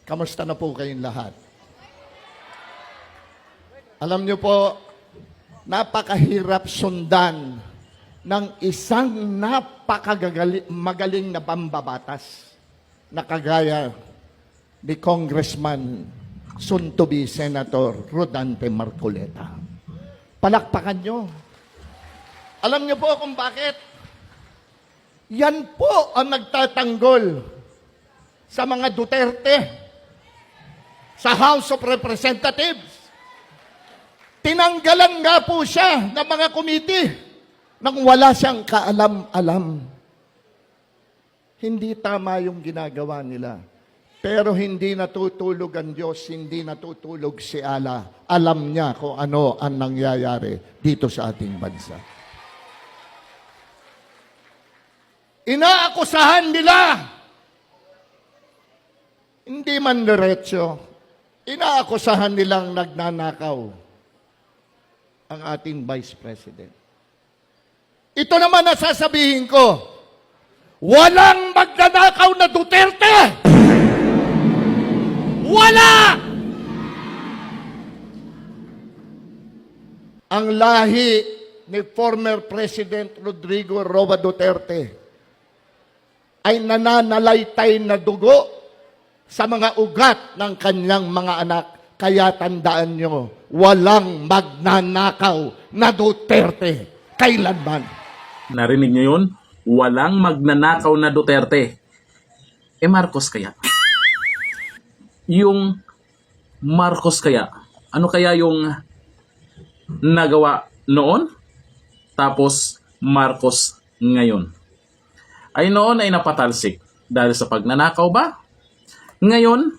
Kamusta na po kayong lahat? Alam niyo po, napakahirap sundan ng isang magaling na pambabatas na kagaya ni Congressman soon-to-be Senator Rodante Marcoleta. Palakpakan nyo. Alam niyo po kung bakit? Yan po ang nagtatanggol sa mga Duterte sa House of Representatives. Tinanggalan nga po siya ng mga committee nang wala siyang kaalam-alam. Hindi tama yung ginagawa nila. Pero hindi natutulog ang Diyos, hindi natutulog si Allah. Alam niya kung ano ang nangyayari dito sa ating bansa. Inaakusahan nila. Hindi man diretso. Inaakusahan nilang nagnanakaw ang ating Vice President. Ito naman ang sasabihin ko, walang magnanakaw na Duterte! Wala! Ang lahi ni former President Rodrigo Roa Duterte ay nananalaytay na dugo sa mga ugat ng kanyang mga anak. Kaya tandaan nyo, walang magnanakaw na Duterte kailanman. Narinig nyo yun? Walang magnanakaw na Duterte. Marcos kaya? Yung Marcos kaya? Ano kaya yung nagawa noon? Tapos Marcos ngayon? Ay noon ay napatalsik dahil sa pagnanakaw ba? Ngayon,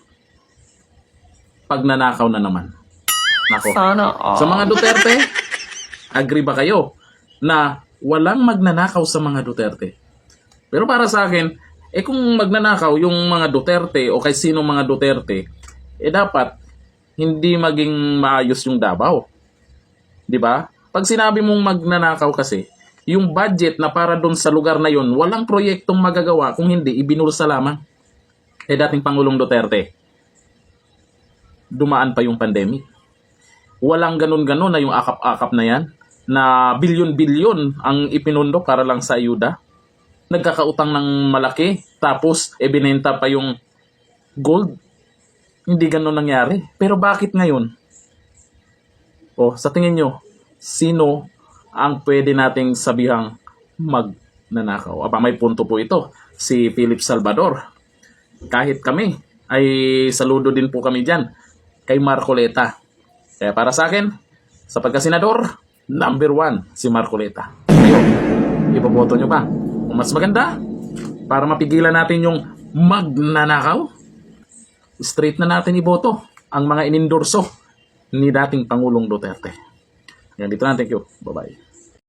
pagnanakaw na naman. Nako. Sa mga Duterte, agree ba kayo na walang magnanakaw sa mga Duterte? Pero para sa akin, kung magnanakaw yung mga Duterte o kay sino mga Duterte, dapat hindi maging maayos yung Davao. 'Di ba? Pag sinabi mong magnanakaw kasi, yung budget na para doon sa lugar na yon, walang proyektong magagawa kung hindi ibinulsa lamang. Dating Pangulong Duterte, dumaan pa yung pandemic. Walang ganun-ganun na yung akap-akap na yan, na bilyon-bilyon ang ipinundo para lang sa ayuda. Nagkakautang ng malaki, tapos binenta pa yung gold. Hindi ganun nangyari. Pero bakit ngayon? Sa tingin nyo, sino ang pwede nating sabihang magnanakaw? May punto po ito. Si Philip Salvador. Kahit kami, ay saludo din po kami dyan kay Marcoleta. Kaya para sa akin, sa pagkasenador, number 1 si Marcoleta. Kayo, ipoboto nyo ba? Kung mas maganda, para mapigilan natin yung magnanakaw, straight na natin iboto ang mga inendorso ni dating Pangulong Duterte. Yan, dito na. Thank you. Bye-bye.